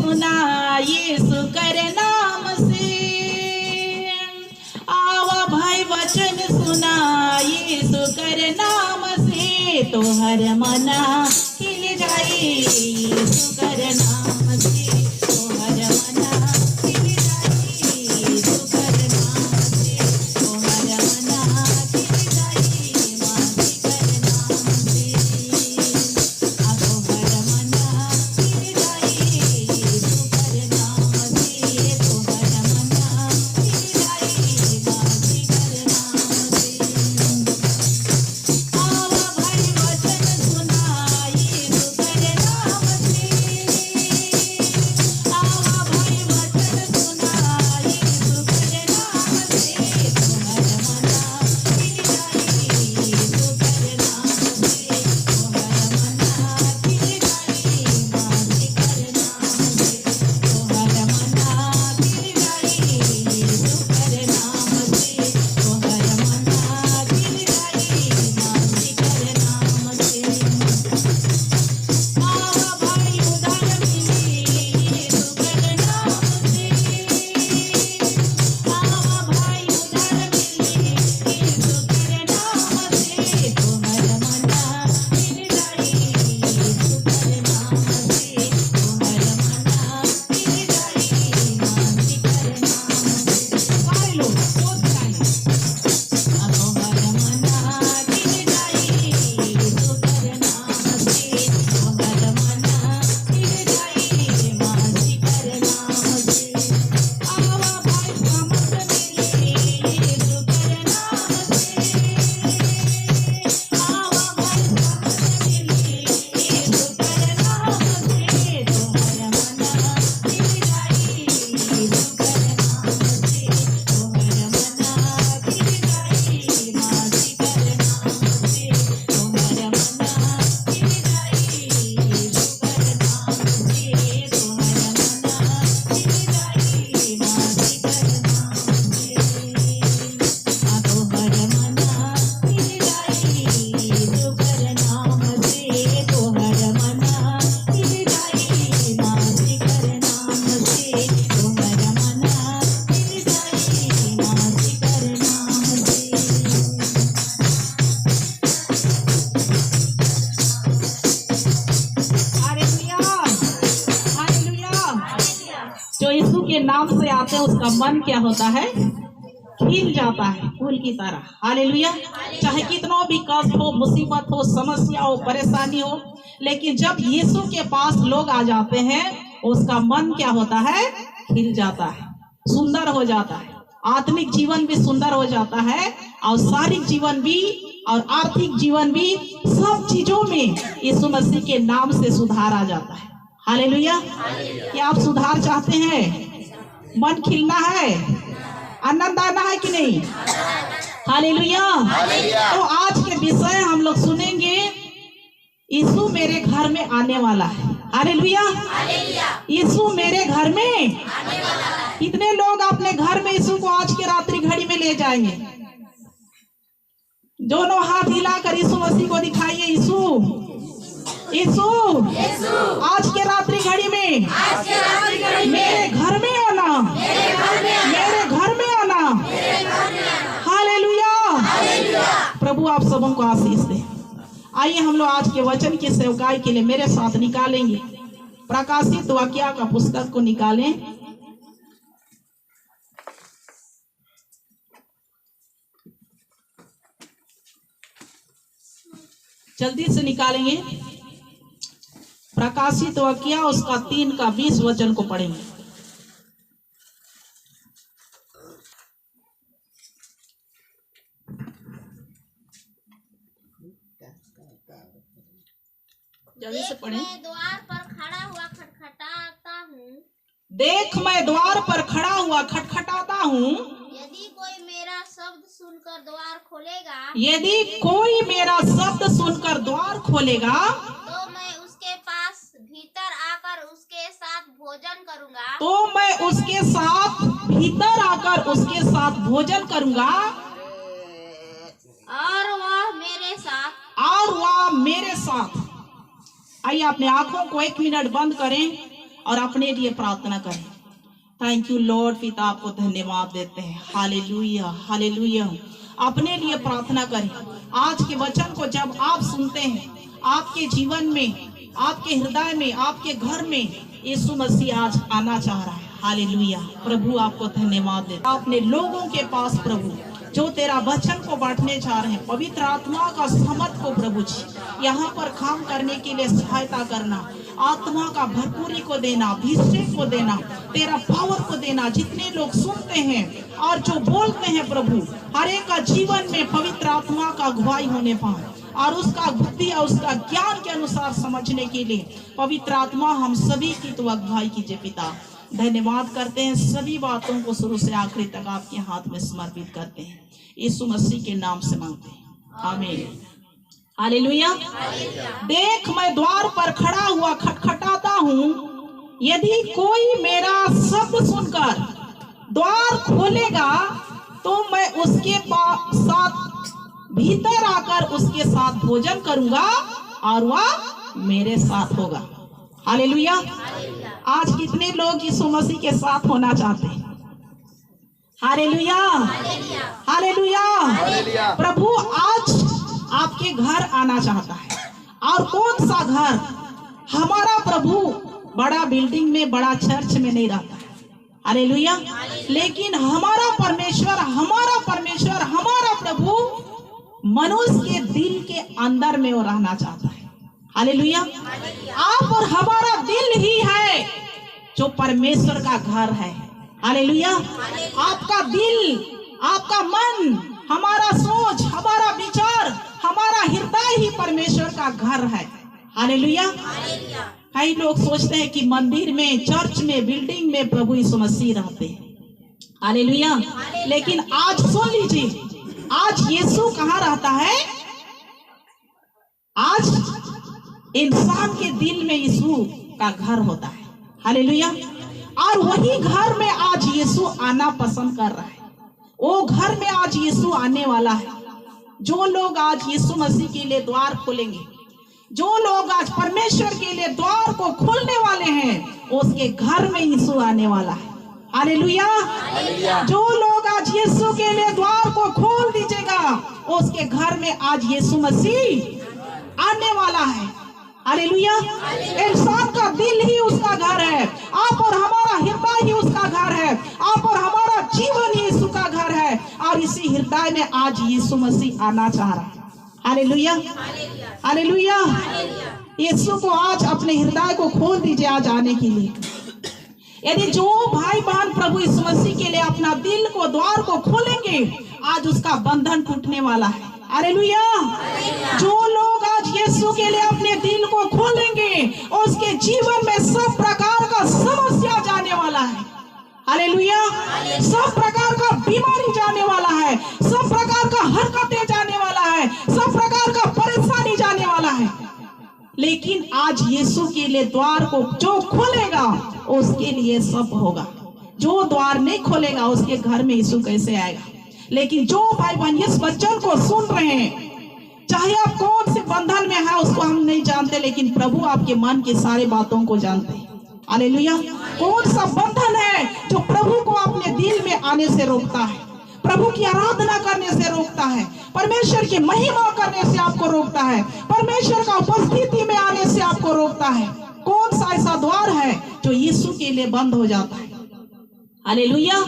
सुना यीशु कर नाम से, आवा भाई वचन सुना यीशु कर नाम से, तोहर मना खिल जाई यीशु कर नाम से, तोहर मना खिल जाई यीशु कर नाम से, तोहर मना खिल जाई मासी कर नाम से, तोहर मना खिल जाई यीशु कर नाम से, तोहर मना खिल जाई मासी कर नाम से। आवा भाई वचन सुना यीशु कर नाम से, आवा भाई वचन सुना यीशु कर नाम से, तोहर मना खिल जाई यीशु कर नाम से, तोहर मना खिल जाई मासी कर नाम से, तोहर मना खिल जाई यीशु कर नाम से, तोहर मना खिल जाई मासी कर नाम से। आवा भाई उधार मिली यीशु कर नाम से, आवा भाई उधार मिली यीशु कर नाम से, तोहर मना खिल जाई यीशु कर नाम से, तोहर मना खिल जाई मासी कर नाम से। सारे लोग बहुत गाएं, तोहर मना खिल जाई यीशु कर नाम से, तोहर मना खिल जाई मासी कर नाम से। आवा भाई समझ मिली यीशु कर नाम से, आवा भाई समझ मिली यीशु कर नाम से, तोहर मना खिल जाई यीशु कर नाम से, तोहर मना खिल जाई मासी कर नाम से, तोहर मना खिल जाई यीशु कर नाम से, तोहर मना खिल जाई मासी कर नाम से। तोहर मना खिल जाई यीशु कर नाम से, तोहर मना खिल जाई मासी कर नाम से, तोहर मना खिल जाई मासी कर नाम से। Hallelujah, hallelujah. जो यीशु के नाम से आते हैं उसका मन क्या होता है? खिल जाता है फूल की तरह। हालेलुया। चाहे कितना भी कष्ट हो, मुसीबत हो, समस्या हो, परेशानी हो, लेकिन जब यीशु के पास लोग आ जाते हैं उसका मन क्या होता है? खिल जाता है, सुंदर हो जाता है। आत्मिक जीवन भी सुंदर हो जाता है और शारीरिक जीवन भी और आर्थिक जीवन भी, सब चीजों में यीशु मसीह के नाम से सुधार आ जाता है। हालेलुया। क्या आप सुधार चाहते हैं? मन खिलना है, आनंद आना है कि नहीं? हालेलुया। तो आज के विषय हम लोग सुनेंगे, यीशु मेरे घर में आने वाला है। हालेलुया। यीशु मेरे घर में कितने लोग अपने घर में यीशु को आज के रात्रि घड़ी में ले जाएंगे? दोनों हाथ हिलाकर यीशु मसीह को दिखाइए, यीशु, यीशु, आज के रात्रि घड़ी में मेरे घर में आना, मेरे घर में आना। हालेलुया। प्रभु आप सबों को आशीष दे। आइए हम लोग आज के वचन की सेवकाई के लिए मेरे साथ निकालेंगे प्रकाशित वाक्य का पुस्तक को निकालें। जल्दी से निकालेंगे। प्रकाशित वाक्य उसका 3 का 20 वचन को पढ़ेंगे। जल्दी से पढ़ें। मैं द्वार पर खड़ा हुआ खटखटाता हूँ। देख मैं द्वार पर खड़ा हुआ खटखटाता हूँ। यदि कोई मेरा शब्द सुनकर द्वार खोलेगा, यदि कोई मेरा शब्द सुनकर द्वार खोलेगा, तो मैं उसके पास भीतर आकर उसके साथ भोजन करूँगा, तो मैं उसके साथ भीतर आकर उसके साथ भोजन करूँगा, और वह मेरे साथ। और वह मेरे साथ। आइए अपने आंखों को 1 मिनट बंद करें और अपने लिए प्रार्थना करें। Thank you Lord. पिता आपको धन्यवाद देते हैं। Hallelujah hallelujah. अपने लिए प्रार्थना करें। आज के वचन को जब आप सुनते हैं, आपके जीवन में, आपके हृदय में, आपके घर में यीशु मसीह आज आना चाह रहा है। हालेलुया। प्रभु आपको धन्यवाद देते हैं। अपने लोगों के पास प्रभु जो तेरा वचन को बांटने जा रहे हैं, पवित्र आत्मा का समर्थ को प्रभु जी यहाँ पर काम करने के लिए सहायता करना, आत्मा का भरपूरी को देना, अभिषेक को देना, तेरा पावर को देना। जितने लोग सुनते हैं और जो बोलते हैं प्रभु, हर एक का जीवन में पवित्र आत्मा का अगुवाई होने पाए और उसका बुद्धि और उसका ज्ञान के अनुसार समझने के लिए पवित्र आत्मा हम सभी की तो अगुवाई कीजिए। पिता धन्यवाद करते हैं, सभी बातों को शुरू से आखिरी तक आपके हाथ में समर्पित करते हैं। यीशु मसीह के नाम से मांगते हैं, आमीन। हालेलुया। देख मैं द्वार पर खड़ा हुआ खटखटाता हूँ, यदि कोई मेरा शब्द सुनकर द्वार खोलेगा तो मैं उसके साथ भीतर आकर उसके साथ भोजन करूंगा और वह मेरे साथ होगा। हालेलुया। आज कितने लोग यीशु मसीह के साथ होना चाहते हैं? Hallelujah hallelujah. प्रभु आज आपके घर आना चाहता है। और कौन सा घर? हमारा प्रभु बड़ा बिल्डिंग में, बड़ा चर्च में नहीं रहता है। हालेलुया। लेकिन हमारा परमेश्वर, हमारा प्रभु मनुष्य के दिल के अंदर में वो रहना चाहता है। हालेलुया। आप और हमारा दिल ही है जो परमेश्वर का घर है। हालेलुया। आपका दिल, आपका मन, हमारा सोच, हमारा विचार, हमारा हृदय ही परमेश्वर का घर है। हालेलुया। कई लोग सोचते हैं कि मंदिर में, चर्च में, बिल्डिंग में प्रभु यीशु मसीह रहते हैं। हालेलुया। लेकिन आज सुन लीजिए, आज यीशु कहाँ रहता है? आज इंसान के दिल में यीशु का घर होता है। हालेलुया। और वही घर में आज यीशु आना पसंद कर रहा है। वो घर में आज यीशु आने वाला है। जो लोग आज यीशु मसीह के लिए द्वार खोलेंगे, जो लोग आज परमेश्वर के लिए द्वार को खोलने वाले हैं, उसके घर में यीशु आने वाला है। हालेलुया। जो लोग आज यीशु के लिए द्वार को खोल दीजिएगा, उसके घर में आज यीशु मसीह आने वाला है। हालेलुया। इंसान का दिल ही उसका घर है। आप और हमारा हृदय ही उसका घर है। आप और हमारा जीवन ही यीशु का घर है। और इसी हृदय में आज यीशु मसीह आना चाह रहा है। Hallelujah hallelujah. यीशु को आज अपने हृदय को खोल दीजिए आज आने के लिए। यदि जो भाई बहन प्रभु यीशु मसीह के लिए अपना दिल को, द्वार को खोलेंगे, आज उसका बंधन टूटने वाला है। हालेलुया। जो लोग आज यीशु के लिए अपने दिल को खोलेंगे, उसके जीवन में सब प्रकार का समस्या जाने वाला है। हालेलुया। सब प्रकार का बीमारी जाने वाला है, सब प्रकार का हरकतें जाने वाला है, सब प्रकार का परेशानी जाने वाला है। लेकिन आज यीशु के लिए द्वार को जो खोलेगा, उसके लिए सब होगा। जो द्वार नहीं खोलेगा, उसके घर में यीशु कैसे आएगा? लेकिन जो भाई बहन इस वचन को सुन रहे हैं, चाहे आप कौन से बंधन में है उसको हम नहीं जानते, लेकिन प्रभु आपके मन की सारी बातों को जानते हैं। हालेलुया। कौन सा बंधन है जो प्रभु को अपने दिल में आने से रोकता है, प्रभु की आराधना करने से रोकता है, परमेश्वर की महिमा करने से आपको रोकता है, परमेश्वर का उपस्थिति में आने से आपको रोकता है? कौन सा ऐसा द्वार है जो यीशु के लिए बंद हो जाता है? हालेलुया।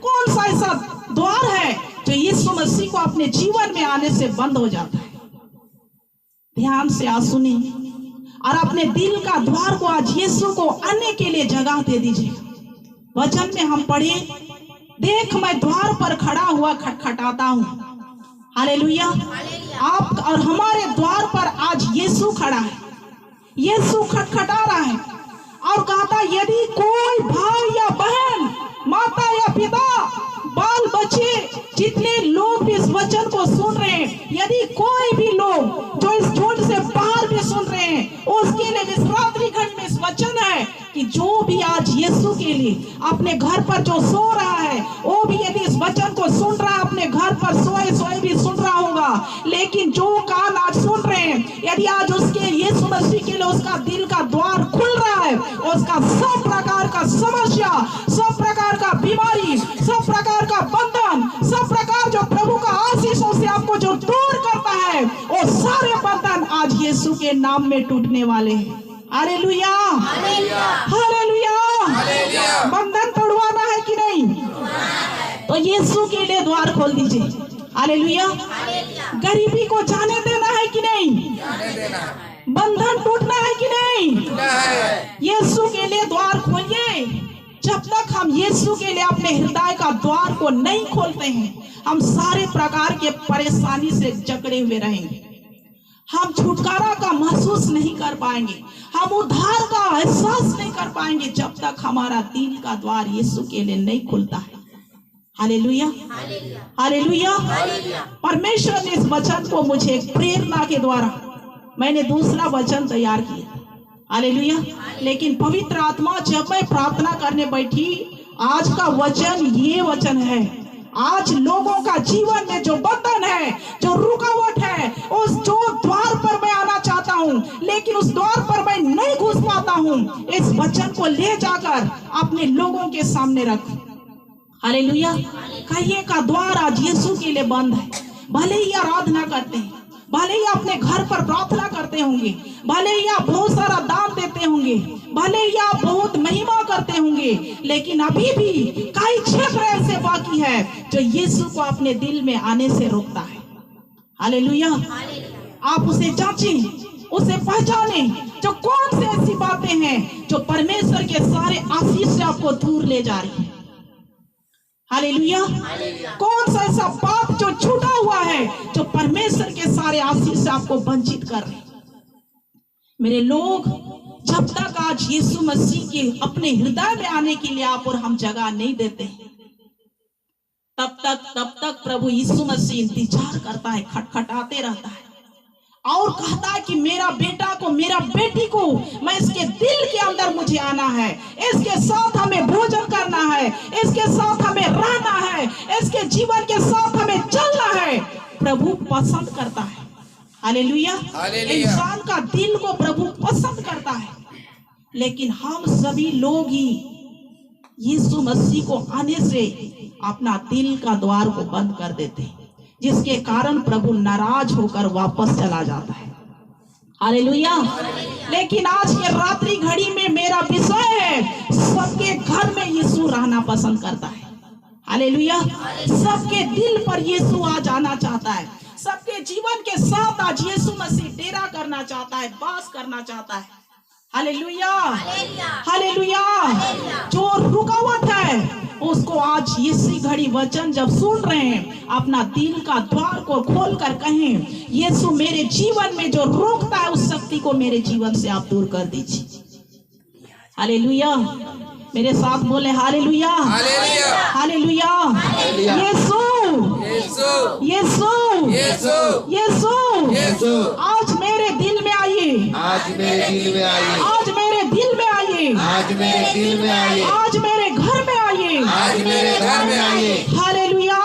कौन सा ऐसा द्वार है जो यीशु मसीह को अपने जीवन में आने से बंद हो जाता है? ध्यान से आज सुनिए और अपने दिल का द्वार को आज यीशु को आने के लिए जगह दे दीजिए। वचन में हम पढ़े, देख मैं द्वार पर खड़ा हुआ खटखटाता हूँ। हालेलुया। आप और हमारे द्वार पर आज यीशु खड़ा है। यीशु खटखटा रहा है और कहता, यदि कोई भाई या बहन, माता या पिता, बाल बच्चे, जितने लोग भी इस वचन को सुन रहे हैं, यदि कोई भी लोग जो इस झुंड से बाहर भी सुन रहे हैं, उसके लिए इस रात्रि खंड में इस वचन है कि जो भी आज यीशु के लिए अपने घर पर जो सो रहा है, वो भी यदि इस वचन को सुन रहा है, अपने घर पर सोए सोए भी सुन रहा होगा। लेकिन जो कान आज सुन रहे हैं, यदि आज उसके यीशु मसीह के लिए उसका दिल का द्वार खुल रहा है, उसका सब प्रकार का समस्या, सब प्रकार का बीमारी, सब प्रकार का बंधन, सब प्रकार जो प्रभु का आशीषों से आपको जो दूर करता है, वो सारे बंधन आज यीशु के नाम में टूटने वाले हैं। Hallelujah, hallelujah. बंधन तोड़वाना है कि नहीं? तो यीशु के लिए द्वार खोल दीजिए। हालेलुया। गरीबी को जाने देना है कि नहीं? बंधन टूटना है कि नहीं? यीशु के लिए द्वार खोलिए। जब तक हम यीशु के लिए अपने हृदय का द्वार को नहीं खोलते हैं, हम सारे प्रकार के परेशानी से जकड़े हुए रहेंगे। हम छुटकारा का महसूस नहीं कर पाएंगे, हम उद्धार का एहसास नहीं कर पाएंगे जब तक हमारा दिल का द्वार यीशु के लिए नहीं खुलता है। Hallelujah, hallelujah. परमेश्वर ने इस वचन को मुझे एक प्रेरणा के द्वारा, मैंने दूसरा वचन तैयार किया। हालेलुया। लेकिन पवित्र आत्मा जब मैं प्रार्थना करने बैठी, आज का वचन ये वचन है। आज लोगों का जीवन में जो बंधन है, जो रुकावट है, उस जो द्वार पर मैं आना चाहता हूँ लेकिन उस द्वार पर मैं नहीं घुस पाता हूँ, इस वचन को ले जाकर अपने लोगों के सामने रख। हालेलुया। कहिए का द्वार आज यीशु के लिए बंद है। भले ही आराधना करते हैं, भले ही अपने घर पर प्रार्थना करते होंगे, भले ही आप बहुत सारा दान देते होंगे, भले ही आप बहुत महिमा करते होंगे, लेकिन अभी भी कई क्षेत्र ऐसे बाकी है जो यीशु को अपने दिल में आने से रोकता है। हालेलुया। आप उसे जांचें, उसे पहचाने, जो कौन सी ऐसी बातें हैं जो परमेश्वर के सारे आशीष से आपको दूर ले जा रही है। हालेलुया। कौन सा ऐसा बात जो छूटा हुआ है जो परमेश्वर के सारे आशीष से आपको वंचित कर रहे हैं। मेरे लोग, जब तक आज यीशु मसीह के अपने हृदय में आने के लिए आप और हम जगह नहीं देते हैं, तब तक प्रभु यीशु मसीह इंतजार करता है, खटखटाते रहता है और कहता है कि मेरा बेटा को, मेरा बेटी को, मैं इसके दिल के अंदर मुझे आना है, इसके साथ हमें भोजन करना है, इसके साथ हमें रहना है, इसके जीवन के साथ हमें चलना है। प्रभु पसंद करता है। हालेलुया। इंसान का दिल को प्रभु पसंद करता है, लेकिन हम सभी लोग ही यीशु मसीह को आने से अपना दिल का द्वार को बंद कर देते हैं, जिसके कारण प्रभु नाराज होकर वापस चला जाता है। हालेलुया। लेकिन आज के रात्रि घड़ी में मेरा विषय है, सबके घर में यीशु रहना पसंद करता है। हालेलुया। सबके दिल पर यीशु आज आना चाहता है, सबके जीवन के साथ आज यीशु मसीह डेरा करना चाहता है, वास करना चाहता है। Hallelujah, hallelujah. जो रुकावट है उसको आज इसी घड़ी वचन जब सुन रहे हैं, अपना दिल का द्वार को खोलकर कहें, यीशु मेरे जीवन में जो रोकता है उस शक्ति को मेरे जीवन से आप दूर कर दीजिए। हालेलुया। मेरे साथ बोले हालेलुया, हालेलुया। यीशु, यीशु, यीशु, आज मेरे दिल में आइए, आज मेरे दिल में आइए, आज मेरे दिल में आइए, आज मेरे दिल में आइए, आज मेरे घर में आइए, आज मेरे घर में आइए। हालेलुया।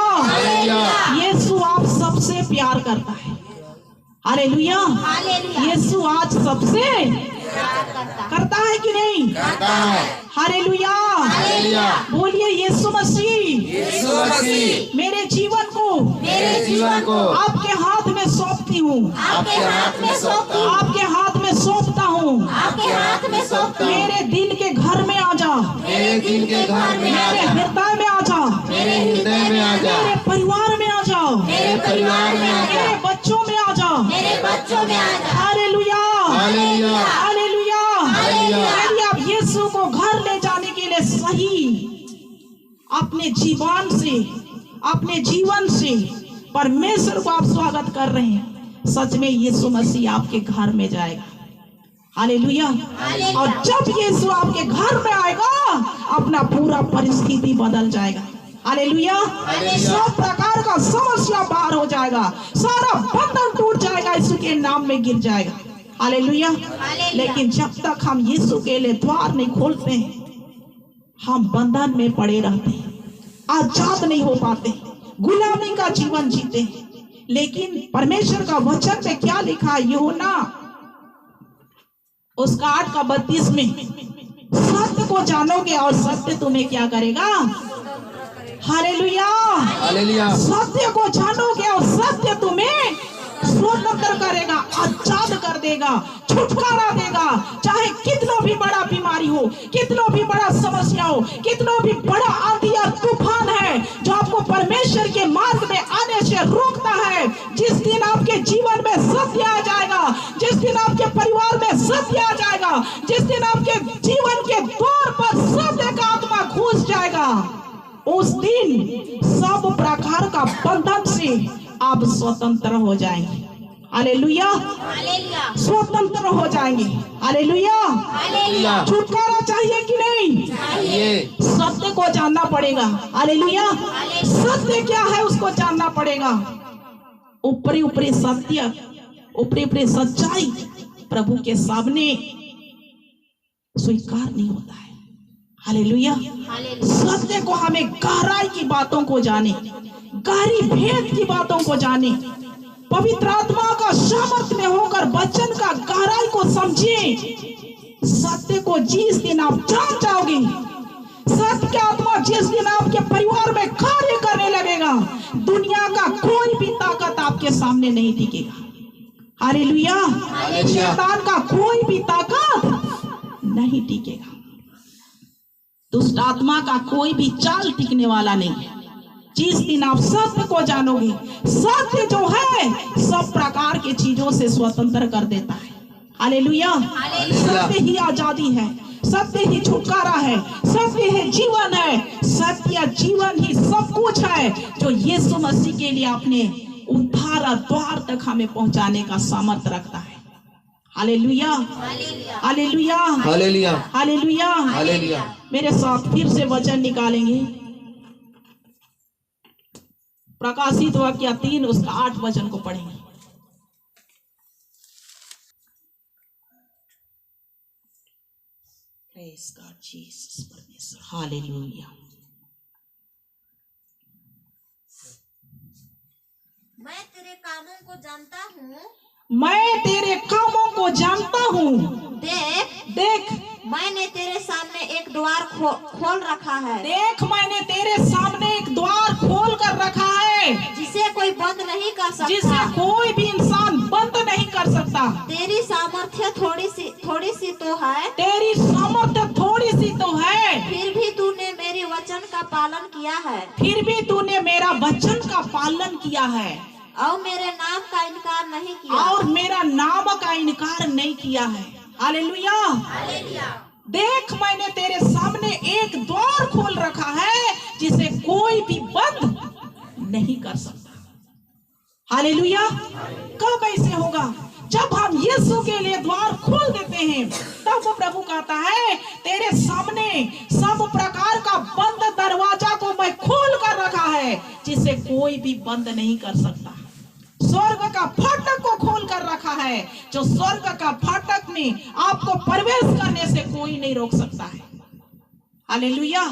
यीशु आप सबसे प्यार करता है। हालेलुया। यीशु आज सबसे करता है कि नहीं? करता है। हालेलुया। बोलिए यीशु मसीह, यीशु मसीह, मेरे जीवन को आपके हाथ में सौंपती हूँ, आपके हाथ में सौंपता हूँ, आपके हाथ में सौंपता हूँ, आपके हाथ में सौंपता हूँ। मेरे दिल के घर में आ जा, मेरे दिल के घर में आ मेरे जा, हृदय में आ जा, मेरे हृदय में आ जा, मेरे परिवार में आ जा, मेरे परिवार में आ जा, मेरे बच्चों में आ जा, मेरे बच्चों में आ जा। Hallelujah, hallelujah, hallelujah. हालेलुया। यदि आप यीशु को घर ले जाने के लिए सही अपने जीवन से परमेश्वर को आप स्वागत कर रहे हैं, सच में यीशु मसीह आपके घर में जाएगा। हालेलुया। और जब यीशु आपके घर में आएगा, अपना पूरा परिस्थिति बदल जाएगा। हालेलुया। सब प्रकार का समस्या बाहर हो जाएगा, सारा बंधन टूट जाएगा, यीशु के नाम में गिर जाएगा। हालेलुया। लेकिन जब तक हम यीशु के लिए द्वार नहीं खोलते हैं, हम बंधन में पड़े रहते हैं, आजाद नहीं हो पाते, गुलामी का जीवन जीते हैं। लेकिन परमेश्वर का वचन में क्या लिखा है? यूहन्ना उसका 8 का 32 में, सत्य को जानोगे और सत्य तुम्हें क्या करेगा? हालेलुया। हालेलुया। सत्य को जानोगे और सत्य तुम्हें स्वतंत्र करेगा, आजाद कर देगा, छुटकारा देगा। चाहे कितना भी बड़ा बीमारी हो, कितना भी बड़ा समस्या हो, कितना भी बड़ा आंधी या तूफान है जो आपको परमेश्वर के मार्ग में आने से रोकता है, जिस दिन आपके जीवन में सत्य आ जाएगा, जिस दिन आपके परिवार में सत्य आ जाएगा, जिस दिन आपके जीवन के द्वार पर सत्य का आत्मा घुस जाएगा, उस दिन सब प्रकार का बंधन से आप स्वतंत्र हो जाएंगे। हालेलुया। हालेलुया। स्वतंत्र हो जाएंगे। हालेलुया। हालेलुया। छुटकारा चाहिए कि नहीं? चाहिए। सत्य को जानना पड़ेगा। हालेलुया। सत्य क्या है उसको जानना पड़ेगा। ऊपरी ऊपरी सत्य, ऊपरी ऊपरी सच्चाई प्रभु के सामने स्वीकार नहीं होता है। हालेलुया। सत्य को हमें गहराई की बातों को जाने, गहरी भेद की बातों को जाने, पवित्र आत्मा का सामर्थ्य में होकर वचन का गहराई को समझे। सत्य को जिस दिन आप जान जाओगे, सत्य का आत्मा जिस दिन आपके परिवार में कार्य करने लगेगा, दुनिया का कोई भी ताकत आपके सामने नहीं टिकेगा। हालेलुया। शैतान का कोई भी ताकत नहीं टिकेगा, दुष्ट आत्मा का कोई भी चाल टिकने वाला नहीं है। जिस दिन आप सत्य को जानोगे, सत्य जो है सब प्रकार की चीजों से स्वतंत्र कर देता है। हालेलुया। सत्य ही आजादी है, सत्य ही छुटकारा है, सत्य ही जीवन है, सत्य जीवन ही सब कुछ है जो यीशु मसीह के लिए अपने उद्धार द्वार तक हमें पहुंचाने का सामर्थ्य रखता है। Hallelujah. Hallelujah. Hallelujah. Hallelujah. Hallelujah. मेरे साथ फिर से वचन निकालेंगे, प्रकाशित वाक्य 3 उसका 8 वचन को पढ़ेंगे। Praise God, Jesus, परमेश्वर। हालेलुया। मैं तेरे कामों को जानता हूँ, मैं तेरे कामों को जानता हूँ। देख मैंने तेरे सामने एक द्वार खोल रखा है। देख मैंने तेरे सामने एक द्वार खोल कर रखा है, जिसे कोई बंद नहीं कर सकता, जिसे कोई भी इंसान बंद नहीं कर सकता। तेरी सामर्थ्य थोड़ी सी तो है, तेरी सामर्थ्य थोड़ी सी तो है, फिर भी तूने मेरे वचन का पालन किया है, फिर भी तूने मेरा वचन का पालन किया है, और मेरे नाम का इनकार नहीं किया, और मेरा नाम का इनकार नहीं किया है। हालेलुया। देख मैंने तेरे सामने एक द्वार खोल रखा है जिसे कोई भी बंद नहीं कर सकता। हालेलुया। कब ऐसे होगा? जब हम यीशु के लिए द्वार खोल देते हैं, तब वो प्रभु कहता है तेरे सामने सब प्रकार का बंद दरवाजा को मैं खोल कर रखा है जिसे कोई भी बंद नहीं कर सकता। स्वर्ग का फाटक को खोल कर रखा है, जो स्वर्ग का फाटक में आपको प्रवेश करने से कोई नहीं रोक सकता है। हालेलुया।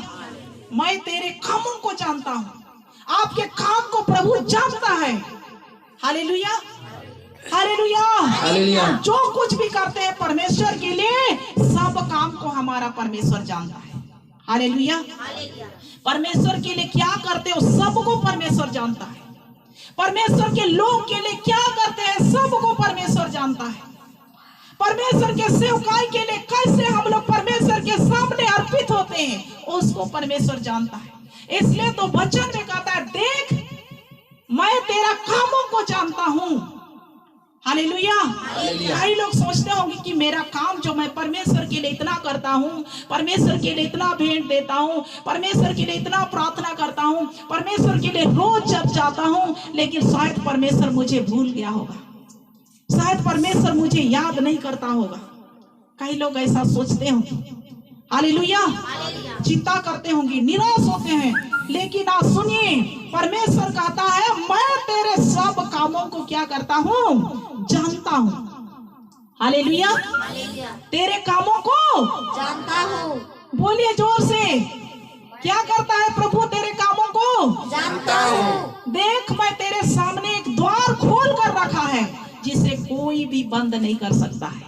मैं तेरे कामों को जानता हूँ, आपके काम को प्रभु जानता है। हालेलुया। हालेलुया। हालेलुया। जो कुछ भी करते हैं परमेश्वर के लिए, सब काम को हमारा परमेश्वर जानता है। हालेलुया। परमेश्वर के लिए क्या करते हो सबको परमेश्वर जानता है। परमेश्वर के लोग के लिए क्या करते हैं सबको परमेश्वर जानता है। परमेश्वर के सेवकाई के लिए कैसे हम लोग परमेश्वर के सामने अर्पित होते हैं उसको परमेश्वर जानता है। इसलिए तो वचन में कहता है देख मैं तेरा कामों को जानता हूं। हालेलुया। कई लोग सोचते होंगे कि मेरा काम जो मैं परमेश्वर के लिए इतना करता हूँ, परमेश्वर के लिए इतना भेंट देता हूँ, परमेश्वर के लिए इतना प्रार्थना करता हूँ, परमेश्वर के लिए रोज जब जाता हूँ, लेकिन शायद परमेश्वर मुझे भूल गया होगा, शायद परमेश्वर मुझे याद नहीं करता होगा। कई लोग ऐसा सोचते होंगे। हालेलुया। चिंता करते होंगे, निराश होते हैं। लेकिन आप सुनिए, परमेश्वर कहता है मैं तेरे सब कामों को क्या करता हूँ? जानता हूँ। हालेलुया। तेरे कामों को जानता हूँ। बोलिए जोर से, क्या करता है प्रभु? तेरे कामों को जानता हूँ। देख मैं तेरे सामने एक द्वार खोल कर रखा है जिसे कोई भी बंद नहीं कर सकता है,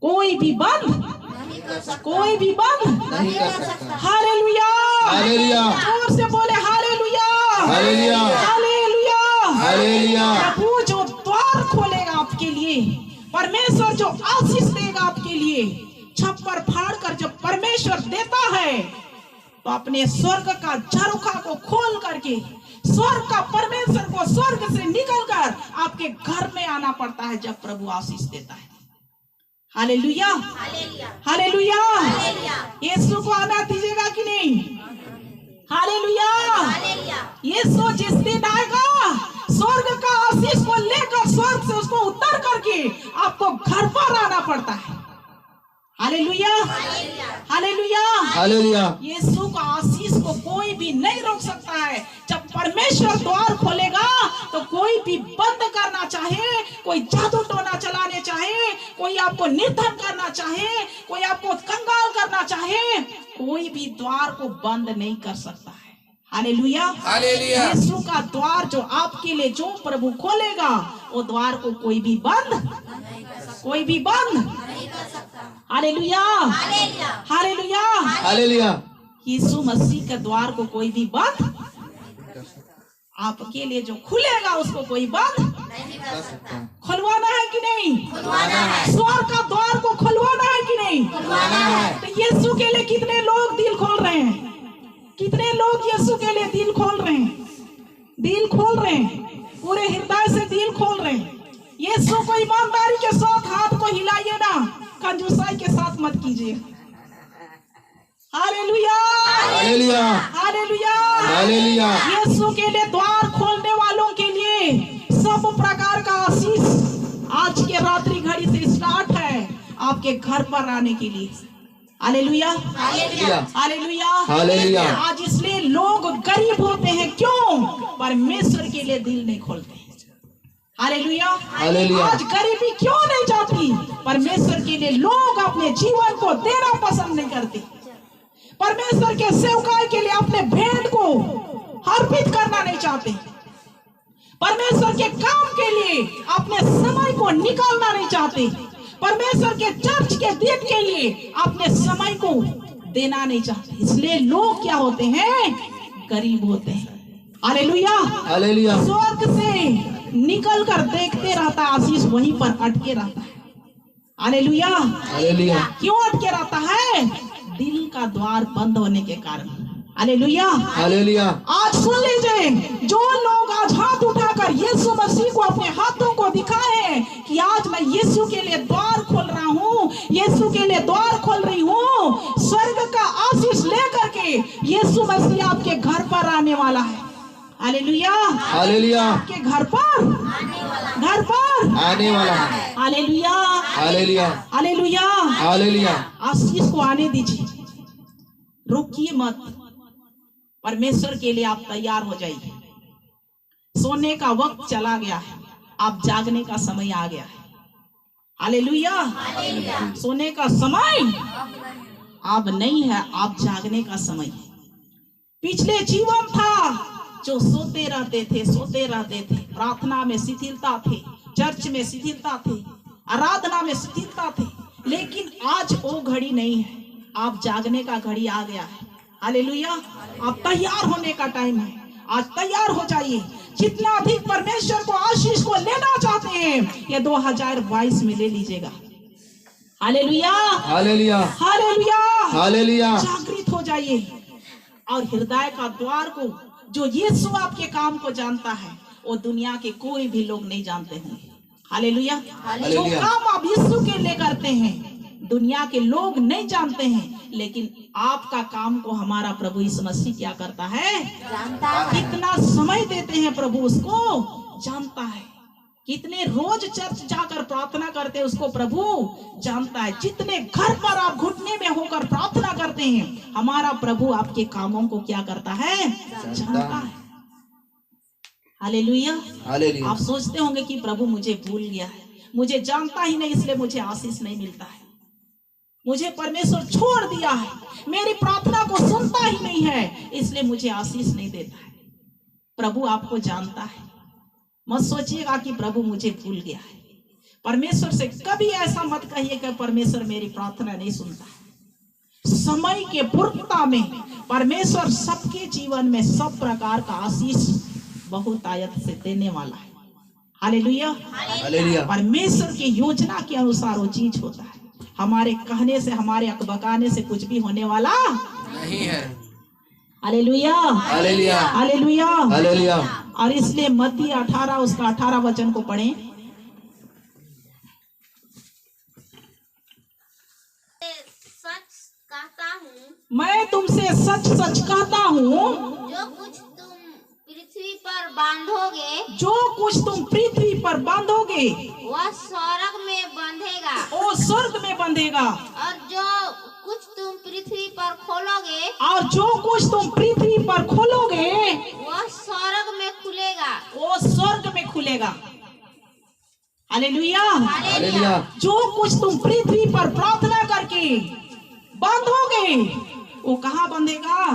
कोई भी बंद, नहीं कर सकता, कोई भी बंद नहीं कर सकता। हालेलुया, हालेलुया, जोर से बोले हालेलुया, हालेलुया, हालेलुया, हालेलुया। प्रभु जो द्वार खोलेगा आपके लिए, परमेश्वर जो आशीष देगा आपके लिए, छप्पर फाड़ कर जब परमेश्वर देता है तो अपने स्वर्ग का झरोखा को खोल करके स्वर्ग का परमेश्वर को स्वर्ग से निकलकर आपके घर में आना पड़ता है जब प्रभु आशीष देता है। Hallelujah, hallelujah, hallelujah. हालेलुया, यीशु को आना दीजिएगा कि नहीं? हालेलुया। हालेलुया, यीशु जिस दिन आएगा स्वर्ग का आशीष को लेकर स्वर्ग से उसको उतर करके आपको घर पर आना पड़ता है। Hallelujah, hallelujah, hallelujah. हालेलुया, यीशु का आशीष को कोई भी नहीं रोक सकता है। जब परमेश्वर द्वार खोलेगा तो कोई भी बंद करना चाहे, कोई जादू टोना चलाने चाहे, कोई आपको निर्धन करना चाहे, कोई आपको कंगाल करना चाहे, कोई भी द्वार को बंद नहीं कर सकता है। Hallelujah, hallelujah. यीशु का द्वार जो आपके लिए जो प्रभु खोलेगा वो द्वार को कोई भी बंद, कोई भी बंद नहीं कर सकता, हालेलुया, हालेलुया, हालेलुया। हालेलुया, यीशु मसीह के द्वार को कोई भी बंद, आपके लिए जो खुलेगा उसको कोई बंद नहीं कर सकता, खुलवाना है कि नहीं? खुलवाना है, स्वर्ग का द्वार को खुलवाना है कि नहीं? खुलवाना है, तो यीशु के लिए कितने लोग दिल खोल रहे हैं? कितने लोग यीशु के लिए दिल खोल रहे हैं? दिल खोल रहे हैं, पूरे हृदय से दिल खोल रहे हैं। यीशु को ईमानदारी के साथ हाथ को हिलाइए ना, कंजूसाई के साथ मत कीजिए। Hallelujah, hallelujah, hallelujah, hallelujah. Yeshu के लिए द्वार खोलने वालों के लिए सब प्रकार का आशीष आज के रात्रि घड़ी से स्टार्ट है आपके घर पर आने के लिए। Hallelujah, hallelujah, hallelujah, hallelujah. आज इसलिए लोग गरीब होते हैं, क्यों? परमेश्वर के लिए दिल नहीं खोलते। Hallelujah, hallelujah. आज गरीबी क्यों नहीं जाती? परमेश्वर के लिए लोग अपने जीवन को देना पसंद नहीं करते। परमेश्वर के सेवकाई के लिए अपने भेंट को अर्पित करना नहीं चाहते। परमेश्वर के काम के लिए अपने समय को निकालना नहीं चाहते। परमेश्वर के चर्च के दिन के लिए अपने समय को देना नहीं चाहते। इसलिए लोग क्या होते हैं? गरीब होते हैं। हालेलुया, हालेलुया, स्वर्ग से निकल कर देखते रहता है, आशीष वहीं पर अटके रहता है। हालेलुया, हालेलुया, क्यों अटके रहता है? दिल का द्वार बंद होने के कारण। Hallelujah, hallelujah. आज सुन लीजिए, जो लोग आज हाथ उठाकर यीशु मसीह को अपने हाथों को दिखाए हैं कि आज मैं यीशु के लिए द्वार खोल रहा हूँ, यीशु के लिए द्वार खोल रही हूँ, स्वर्ग का आशीष लेकर के यीशु मसीह आपके घर पर आने वाला है। हालेलुया, हालेलुया, आपके घर पर, घर पर आने वाला है। Hallelujah, hallelujah, hallelujah. हालेलुया। आशीष को आने दीजिए, रुकिए मत। परमेश्वर के लिए आप तैयार हो जाइए। सोने का वक्त चला गया है, आप जागने का समय आ गया है। हालेलुया, सोने का समय अब नहीं है, आप जागने का समय है। पिछले जीवन था जो सोते रहते थे, सोते रहते थे, प्रार्थना में शिथिलता थे, चर्च में शिथिलता थे, आराधना में शिथिलता थे, लेकिन आज वो घड़ी नहीं है, आप जागने का घड़ी आ गया है। हालेलुया, आप तैयार होने का टाइम है। आज तैयार हो जाइए। जितना अधिक परमेश्वर को आशीष को लेना चाहते हैं, ये 2022 में ले लीजिएगा। Hallelujah, hallelujah, hallelujah, hallelujah. जागृत हो जाइए और हृदय का द्वार को जो यीशु आपके काम को जानता है, वो दुनिया के कोई भी लोग नहीं जानते होंगे। हालेलुया, जो काम आप यीशु के लिए करते हैं दुनिया के लोग नहीं जानते हैं, लेकिन आपका काम को हमारा प्रभु यीशु मसीह क्या करता है? जानता है। कितना समय देते हैं प्रभु उसको जानता है। कितने रोज चर्च जाकर प्रार्थना करते हैं उसको प्रभु जानता है। जितने घर पर आप घुटने में होकर प्रार्थना करते हैं, हमारा प्रभु आपके कामों को क्या करता है? जानता है। Hallelujah, hallelujah. आप सोचते होंगे कि प्रभु मुझे भूल गया है, मुझे जानता ही नहीं, इसलिए मुझे आशीष नहीं मिलता है, मुझे परमेश्वर छोड़ दिया है, मेरी प्रार्थना को सुनता ही नहीं है, इसलिए मुझे आशीष नहीं देता है। प्रभु आपको जानता है। मत सोचिएगा कि प्रभु मुझे भूल गया है। परमेश्वर से कभी ऐसा मत कहिए कि परमेश्वर मेरी प्रार्थना नहीं सुनता। समय के पूर्णता में परमेश्वर सबके जीवन में सब प्रकार का आशीष बहुत आयत से देने वाला है। हालेलुया। हालेलुया। परमेश्वर की योजना के अनुसार वो चीज होता है। हमारे कहने से, हमारे अकबकाने से कुछ भी होने वाला नहीं है। हालेलुया। हालेलुया। हालेलुया। हालेलुया। और इसलिए मत्ती 18 उसका 18 वचन को पढ़ें। सच कहता हूँ, मैं तुमसे सच सच कहता हूँ, जो कुछ तुम पृथ्वी पर बांधोगे, जो कुछ तुम पृथ्वी पर बांधोगे वह स्वर्ग में बंधेगा, वो स्वर्ग में बंधेगा, और जो कुछ तुम पृथ्वी पर खोलोगे, और जो कुछ तुम पृथ्वी पर खोलोगे वह स्वर्ग में खुलेगा। वो स्वर्ग में खुलेगा। हालेलुया। हालेलुया। जो कुछ तुम पृथ्वी पर प्रार्थना करके बांधोगे वो कहाँ बंधेगा?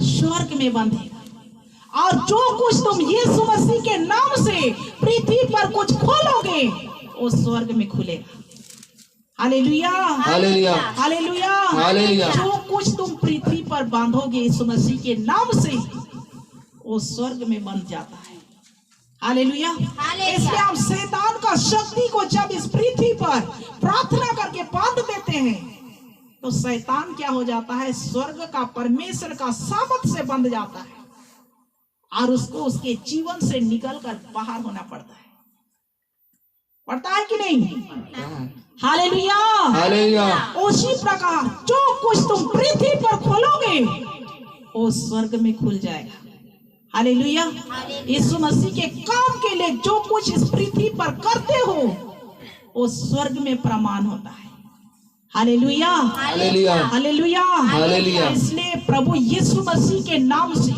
स्वर्ग में बंधेगा। और जो कुछ तुम यीशु मसीह के नाम से पृथ्वी पर कुछ खोलोगे वो स्वर्ग में खुलेगा। हालेलुया। हालेलुया। हालेलुया। हालेलुया। जो कुछ तुम पृथ्वी पर बांधोगे यीशु मसीह के नाम से वो स्वर्ग में बंध जाता है। हालेलुया। इसलिए हम शैतान का शक्ति को जब इस पृथ्वी पर प्रार्थना करके बांध देते हैं तो शैतान क्या हो जाता है? स्वर्ग का, परमेश्वर का सामर्थ से बंध जाता है और उसको उसके जीवन से निकलकर बाहर होना पड़ता है कि नहीं? हालेलुया। हालेलुया। उसी प्रकार जो कुछ तुम पृथ्वी पर खोलोगे वो स्वर्ग में खुल जाएगा। हालेलुया। यीशु मसीह के काम के लिए जो कुछ इस पृथ्वी पर करते हो वो स्वर्ग में प्रमाण होता है। हालेलुया। हालेलुया। हालेलुया। हालेलुया। इसलिए प्रभु यीशु मसीह के नाम से,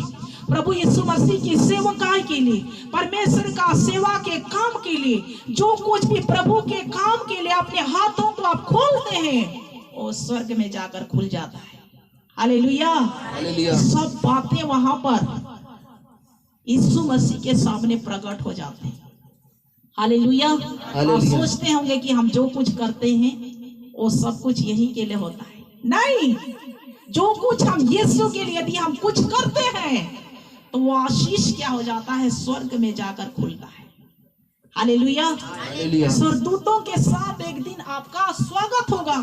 प्रभु यीशु मसीह की सेवकाई के लिए, परमेश्वर का सेवा के काम के लिए, जो कुछ भी प्रभु के काम के लिए अपने हाथों को आप खोलते हैं वो स्वर्ग में जाकर खुल जाता है। हालेलुया। हालेलुया। सब बातें वहां पर यीशु मसीह के सामने प्रकट हो जाते हैं। हालेलुया। आप सोचते होंगे कि हम जो कुछ करते हैं वो सब कुछ यही के लिए होता है। नहीं, जो कुछ हम यीशु के लिए यदि हम कुछ करते हैं तो वो आशीष क्या हो जाता है? स्वर्ग में जाकर खुलता है। हालेलुया। हालेलुया। स्वर्गदूतों के साथ एक दिन आपका स्वागत होगा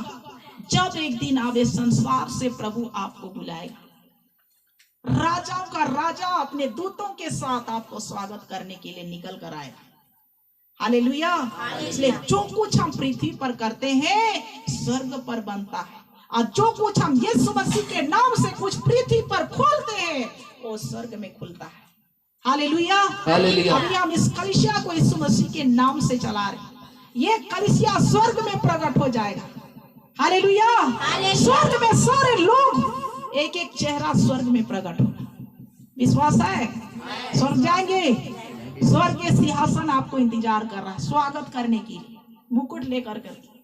जब एक दिन आप इस संसार से प्रभु आपको बुलाएगा। राजाओं का राजा अपने दूतों के साथ आपको स्वागत करने के लिए निकल कर आएगा। हालेलुया। इसलिए जो कुछ हम पृथ्वी पर करते हैं स्वर्ग पर बनता है, और जो कुछ हम यीशु मसीह के नाम से कुछ पृथ्वी पर खोलते हैं वो स्वर्ग में खुलता है। हालेलुया। हालेलुया। अभी हम इस कलीसिया को यीशु मसीह के नाम से चला रहे हैं। ये कलीसिया स्वर्ग में प्रकट हो जाएगा। हालेलुया। स्वर्ग में सारे लोग, एक एक चेहरा स्वर्ग में प्रकट होगा। विश्वास है? स्वर्ग जाएंगे। स्वर्ग के सिंहासन आपको इंतजार कर रहा है स्वागत करने के लिए, मुकुट लेकर करके।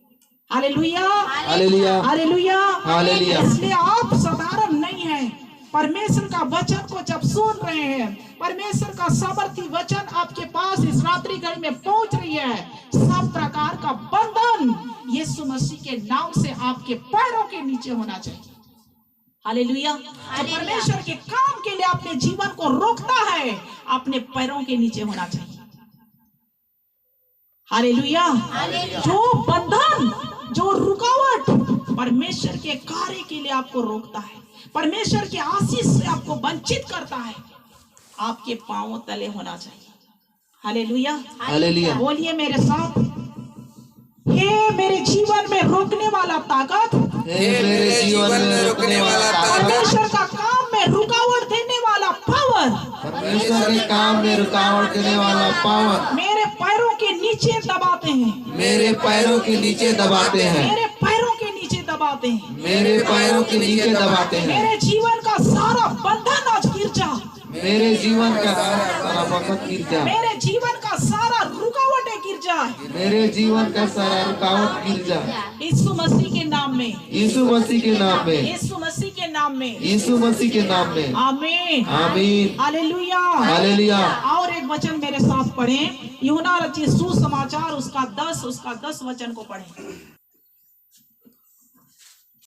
हालेलुया। हालेलुया। हालेलुया। हालेलुया। इसलिए आप साधारण नहीं हैं। परमेश्वर का वचन को जब सुन रहे हैं, परमेश्वर का सामर्थी वचन आपके पास इस रात्रि घड़ी में पहुंच रही है, सब प्रकार का बंधन यीशु मसीह के नाम से आपके पैरों के नीचे होना चाहिए। हालेलुया। जो परमेश्वर के काम के लिए अपने जीवन को रोकता है अपने पैरों के नीचे होना चाहिए। हालेलुया। जो बंधन, जो रुकावट परमेश्वर के कार्य के लिए आपको रोकता है, परमेश्वर के आशीष से आपको वंचित करता है, आपके पांवों तले होना चाहिए। हालेलुया। हालेलुया। बोलिए मेरे साथ, हे मेरे जीवन में रोकने वाला ताकत, हे मेरे जीवन में रोकने वाला ताकत, परमेश्वर का काम में रुकावट देने वाला पावर, परमेश्वर के काम में रुकावट देने वाला पावर मेरे पैरों के नीचे दबाते हैं, मेरे पैरों के नीचे दबाते हैं, मेरे पैरों के नीचे दबाते हैं, मेरे पैरों के नीचे दबाते हैं। मेरे जीवन का सारा बंधन आज गिर जा, मेरे जीवन का सारा बंधन गिर जा, मेरे जीवन का सारा रुकावटें गिर जाए, मेरे जीवन का सारा रुकावट गिर जा। यीशु मसीह के नाम में, यीशु मसीह के नाम में, यीशु मसीह के नाम नाम में, यीशु मसीह के नाम में। आमीन आमीन। हालेलुया। हालेलुया। और एक वचन मेरे साथ पढ़ें, यूहन्ना रचित सुसमाचार उसका 10 वचन को पढ़ें।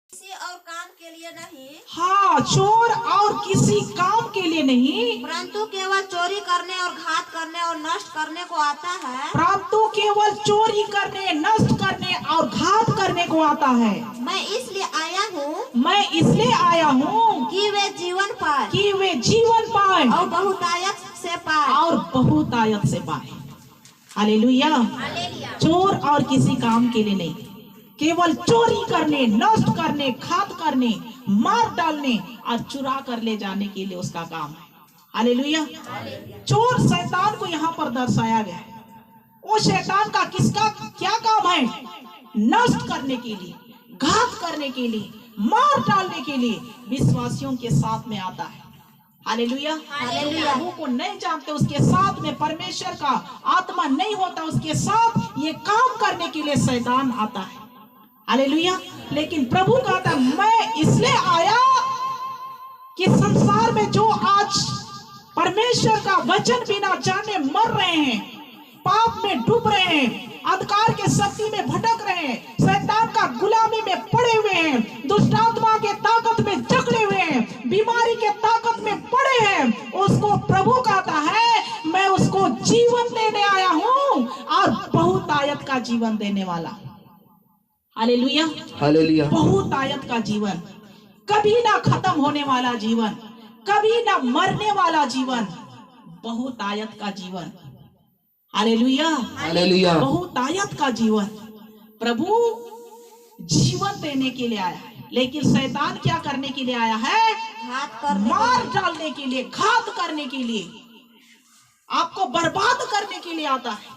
किसी और काम के लिए नहीं, हाँ, चोर और किसी काम के लिए नहीं, परंतु केवल चोरी करने और घात करने और नष्ट करने को आता है। परंतु केवल चोरी करने, नष्ट करने और घात करने को आता है। मैं इसलिए आया हूँ मैं इसलिए आया हूँ कि वे जीवन पाए कि वे जीवन पाए और बहुतायत से पाए। और बहुतायत से पाए। हालेलुया। हालेलुया। चोर और किसी काम के लिए नहीं, केवल चोरी करने, नष्ट करने, घात करने, मार डालने और चुरा कर ले जाने के लिए उसका काम है। हालेलुया। चोर शैतान को यहाँ पर दर्शाया गया है। वो शैतान का किसका क्या काम है? नष्ट करने के लिए, घात करने के लिए, मार डालने के लिए विश्वासियों के साथ में आता है। हालेलुया। हालेलुया। प्रभु को नहीं जानते, उसके साथ में परमेश्वर का आत्मा नहीं होता, उसके साथ ये काम करने के लिए शैतान आता है। हालेलुया। लेकिन प्रभु कहता है मैं इसलिए आया कि संसार में जो आज परमेश्वर का वचन बिना जाने मर रहे हैं, पाप में डूब रहे हैं, अंधकार के शक्ति में भटक रहे हैं, शैतान का गुलामी में पड़े हुए हैं, दुष्टात्मा के ताकत में जकड़े हुए हैं, बीमारी के ताकत में पड़े हैं, उसको प्रभु कहता है मैं उसको जीवन देने आया हूं और बहुतायत का जीवन देने वाला। हालेलुया। हालेलुया। बहुतायत का जीवन, कभी ना खत्म होने वाला जीवन, कभी ना मरने वाला जीवन, बहुतायत का जीवन। हालेलुया। हालेलुया। बहुतायत का जीवन प्रभु जीवन देने के लिए आया है। लेकिन शैतान क्या करने के लिए आया है? घात करने मार डालने के लिए, घात करने के लिए, आपको बर्बाद करने के लिए आता है।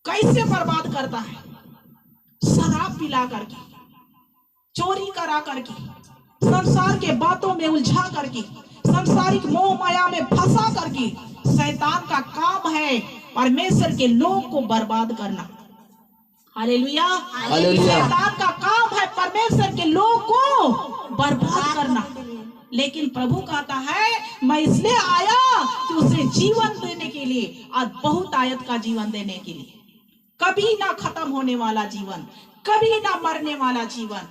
कैसे बर्बाद करता है? शराब पिला करके, चोरी करा करके, संसार के बातों में उलझा करके, संसारिक मोह माया में फंसा करके। शैतान का काम है परमेश्वर के लोग को बर्बाद करना। हालेलुया। हालेलुया। शैतान का काम है परमेश्वर के लोग को बर्बाद करना। लेकिन प्रभु कहता है मैं इसलिए आया कि उसे जीवन देने के लिए और बहुतायत का जीवन देने के लिए, कभी ना खत्म होने वाला जीवन, कभी ना मरने वाला जीवन।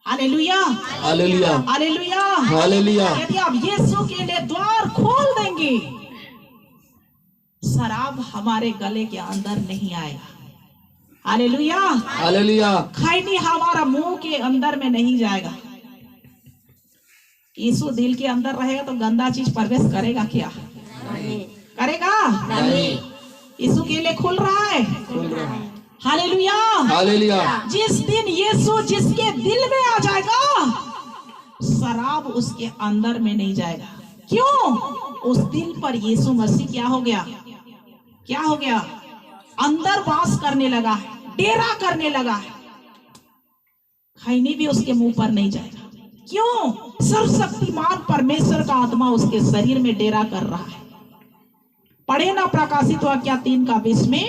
हालेलुया। हालेलुया। हालेलुया। हालेलुया। यदि आप यीशु के लिए द्वार खोल देंगे, शराब हमारे गले के अंदर नहीं आएगा। हालेलुया। हालेलुया। खैनी हमारा मुंह के अंदर में नहीं जाएगा। यीशु दिल के अंदर रहेगा तो गंदा चीज प्रवेश करेगा क्या? करेगा नहीं। यीशु के लिए खुल रहा है। हालेलुया। हालेलुया। जिस दिन यीशु जिसके दिल में आ जाएगा, शराब उसके अंदर में नहीं जाएगा। क्यों? उस दिल पर यीशु मसीह क्या हो गया? क्या हो गया? अंदर वास करने लगा है, डेरा करने लगा है। खैनी भी उसके मुंह पर नहीं जाएगा। क्यों? सर्वशक्तिमान परमेश्वर का आत्मा उसके शरीर में डेरा कर रहा है। पढ़े ना प्रकाशित वाक्य 3:20 में,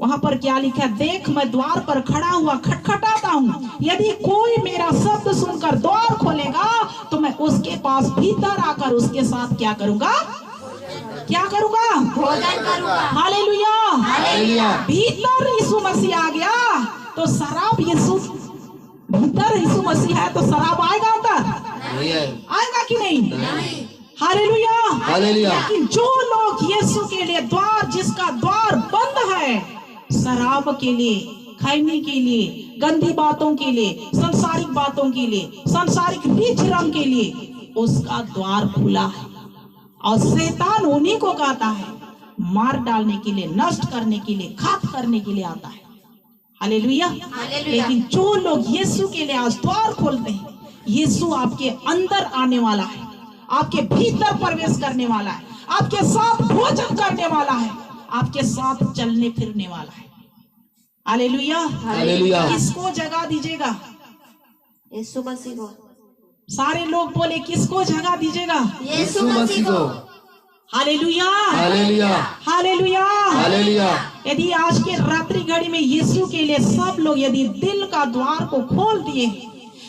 वहां पर क्या लिखा? देख मैं द्वार पर खड़ा हुआ खटखटाता हूँ, यदि कोई मेरा शब्द सुनकर द्वार खोलेगा तो मैं उसके पास भीतर आकर उसके साथ क्या करूंगा? क्या करूंगा? भोजन करूंगा। हालेलुया। हालेलुया। भीतर यीशु मसीह आ गया तो शराब, यीशु भीतर यीशु मसीह है तो शराब आएगा अंदर? नहीं है। आएगा कि नहीं? हालेलुया। हालेलुया। लेकिन जो लोग यीशु के लिए द्वार, जिसका द्वार बंद है, शराब के लिए, खैनी के लिए, गंदी बातों के लिए, संसारिक बातों के लिए, संसारिक रीच रंग के लिए उसका द्वार खुला है। और शैतान उन्हीं को कहता है मार डालने के लिए, नष्ट करने के लिए, घात करने के लिए आता है। हालेलुया। लेकिन जो लोग यीशु के लिए आज द्वार खोलते हैं, यीशु आपके अंदर आने वाला है, आपके भीतर प्रवेश करने वाला है, आपके साथ भोजन करने वाला है, आपके साथ चलने फिरने वाला है। हालेलुया। हालेलुया। किसको जगह दीजिएगा? यीशु मसीह को। सारे लोग बोले किसको जगह दीजिएगा? यीशु मसीह को। हालेलुया। हालेलुया। हालेलुया। हालेलुया। यदि आज के रात्रि घड़ी में यीशु के लिए सब लोग यदि दिल का द्वार को खोल दिए,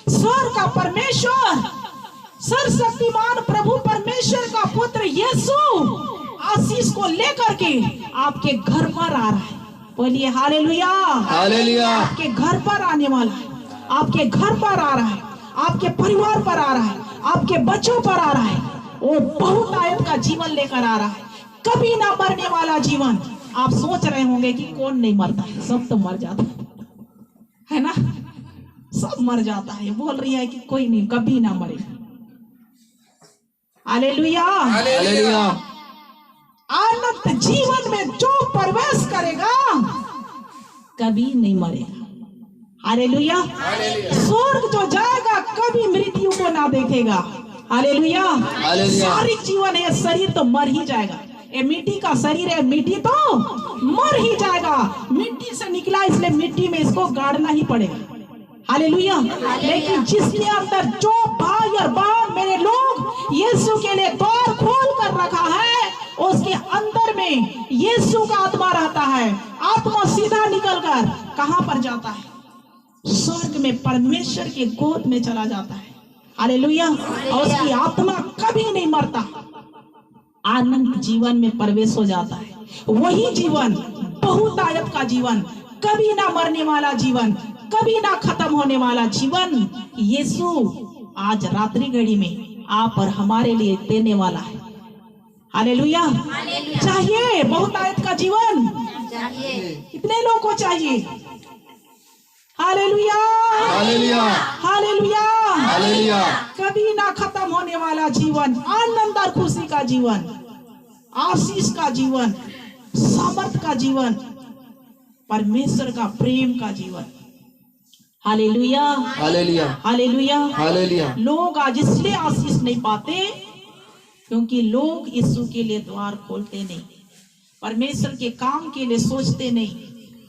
स्वर्ग का परमेश्वर, सर्वशक्तिमान प्रभु परमेश्वर का पुत्र यीशु आशीष को लेकर के आपके घर पर आ रहा है। बोलिए हालेलुया। हालेलुया। आपके घर पर आने वाला है, आपके घर पर आ रहा है, आपके परिवार पर आ रहा है, आपके बच्चों पर आ रहा है। वो बहुत आयत का जीवन लेकर आ रहा है, कभी ना मरने वाला जीवन। आप सोच रहे होंगे कि कौन नहीं मरता है, सब तो मर जाता है ना, सब मर जाता है। बोल रही है कि कोई नहीं, कभी ना मरे। हालेलुया। हालेलुया। अनंत जीवन में जो प्रवेश करेगा कभी नहीं मरेगा। हालेलुया। स्वर्ग जो जाएगा कभी मृत्यु को ना देखेगा। हालेलुया। शारीरिक जीवन है, शरीर तो मर ही जाएगा। ये मिट्टी का शरीर है, मिट्टी तो मर ही जाएगा। मिट्टी से निकला इसलिए मिट्टी में इसको गाड़ना ही पड़ेगा। हालेलुया। लेकिन जिसके अंदर जो भाई और बहन मेरे लोग यीशु के लिए द्वार खोल कर रखा है, उसके अंदर में यीशु का आत्मा रहता है। आत्मा सीधा निकलकर कहां पर जाता है? स्वर्ग में परमेश्वर के गोद में चला जाता है। हालेलुया। और उसकी आत्मा कभी नहीं मरता, आनंद जीवन में प्रवेश हो जाता है। वही जीवन, बहुतायत का जीवन, कभी ना मरने वाला जीवन, कभी ना खत्म होने वाला जीवन यीशु आज रात्रि घड़ी में आप और हमारे लिए देने वाला है। हालेलुया। चाहिए बहुतायत का जीवन? कितने लोगों को चाहिए? हालेलुया। हालेलुया। हालेलुया। हालेलुया। कभी ना खत्म होने वाला जीवन, आनंद और खुशी का जीवन, आशीष का जीवन, सामर्थ का जीवन, परमेश्वर का प्रेम का जीवन। हालेलुया। हालेलुया। हालेलुया। हालेलुया। लोग आज इसलिए आशीष नहीं पाते क्योंकि लोग यीशु के लिए द्वार खोलते नहीं, परमेश्वर के काम के लिए सोचते नहीं,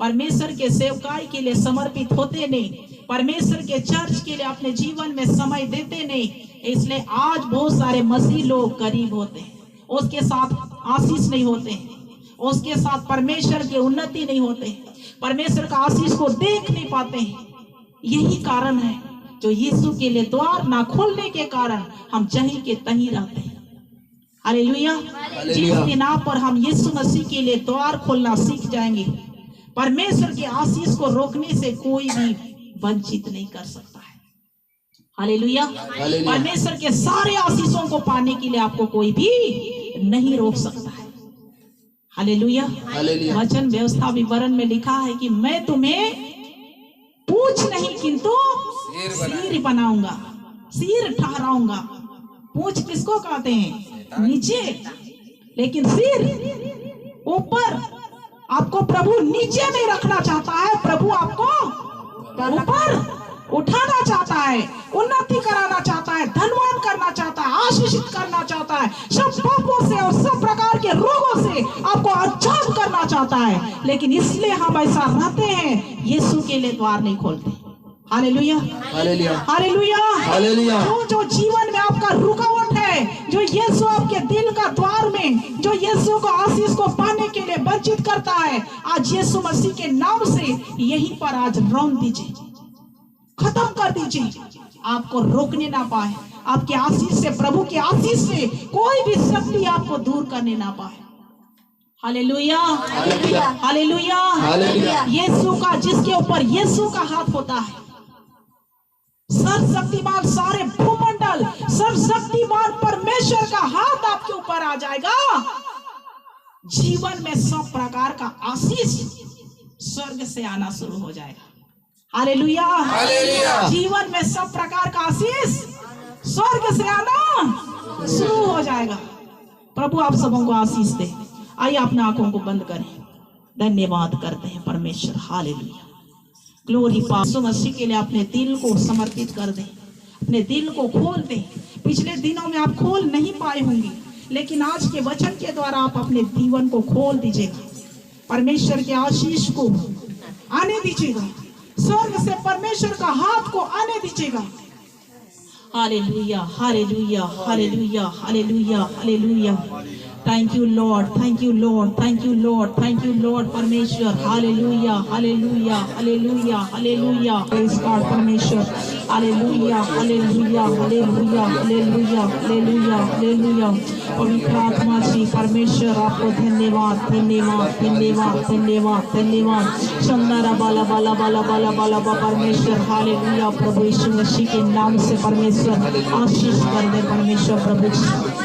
परमेश्वर के सेवकाई के लिए समर्पित होते नहीं, परमेश्वर के चर्च के लिए अपने जीवन में समय देते नहीं। इसलिए आज बहुत सारे मसीह लोग गरीब होते हैं, उसके साथ आशीष नहीं होते हैं, उसके साथ परमेश्वर की उन्नति नहीं होते, परमेश्वर का आशीष को देख नहीं पाते हैं। यही कारण है जो यीशु के लिए द्वार ना खोलने के कारण हम जहीं के तहीं रहते हैं। हालेलुया। जिस दिन आप और हम यीशु मसीह के लिए द्वार खोलना सीख जाएंगे, परमेश्वर के आशीष को रोकने से कोई भी वंचित नहीं कर सकता है। हालेलुया। परमेश्वर के सारे आशीषों को पाने के लिए आपको कोई भी नहीं रोक सकता है। हालेलुया। वचन व्यवस्था विवरण में लिखा है कि मैं तुम्हें पूछ नहीं किंतु सिर बनाऊंगा, सिर ठहराऊंगा। पूछ किसको कहते हैं? नीचे, लेकिन सिर ऊपर। आपको प्रभु नीचे नहीं रखना चाहता है, प्रभु आपको ऊपर उठाना चाहता है, उन्नति कराना चाहता है, धनवान करना चाहता है, आशीषित करना चाहता है, सब पापों से और सब प्रकार के रोगों से आपको आजाद करना चाहता है। लेकिन इसलिए हम ऐसा रहते हैं, यीशु के लिए द्वार नहीं खोलते। हालेलुया। हालेलुया। हालेलुया। हालेलुया। जो जीवन में आपका रुकावट है, जो यीशु आपके दिल का द्वार में, जो यीशु को आशीष को पाने के लिए वंचित करता है, आज यीशु मसीह के नाम से यहीं पर आज रौंद दीजिए, खत्म कर दीजिए। आपको रोकने ना पाए, आपके आशीष से, प्रभु के आशीष से कोई भी शक्ति आपको दूर करने ना पाए। हालेलुया। हालेलुया। हालेलुया। हालेलुया। यीशु का, जिसके ऊपर यीशु का हाथ होता है, सर्वशक्तिमान, सारे भूमंडल, सर्वशक्तिमान परमेश्वर का हाथ आपके ऊपर आ जाएगा। जीवन में सब प्रकार का आशीष स्वर्ग से आना शुरू हो जाएगा। हालेलुया। हालेलुया। जीवन में सब प्रकार का आशीष स्वर्ग से आना शुरू हो जाएगा। प्रभु आप सबों को आशीष दे। आइए अपने आंखों को बंद करें, धन्यवाद करते हैं परमेश्वर। हालेलुया। ग्लोरी पास। यीशु मसीह के लिए अपने दिल को समर्पित कर दें, अपने दिल को खोल दें। पिछले दिनों में आप खोल नहीं पाए होंगे, लेकिन आज के वचन के द्वारा आप अपने जीवन को खोल दीजिएगा। परमेश्वर के आशीष को आने दीजिएगा, स्वर्ग से परमेश्वर का हाथ को आने दीजिएगा। Hallelujah, hallelujah, hallelujah, hallelujah, hallelujah. Thank you, Lord. Thank you, Lord. Thank you, Lord. Thank you, Lord. Parmeshwar. Hallelujah, hallelujah, hallelujah, hallelujah. Praise God, Parmeshwar. Hallelujah, hallelujah, hallelujah, hallelujah, hallelujah, hallelujah. पवित्र आत्मा जी परमेश्वर आपको धन्यवाद धन्यवाद धन्यवाद धन्यवाद धन्यवाद चंदारा बाला बाला बाला बाला बाला बा परमेश्वर हालेलुया प्रभु यीशु मसीह के नाम से परमेश्वर आशीष कर दे परमेश्वर प्रभु जी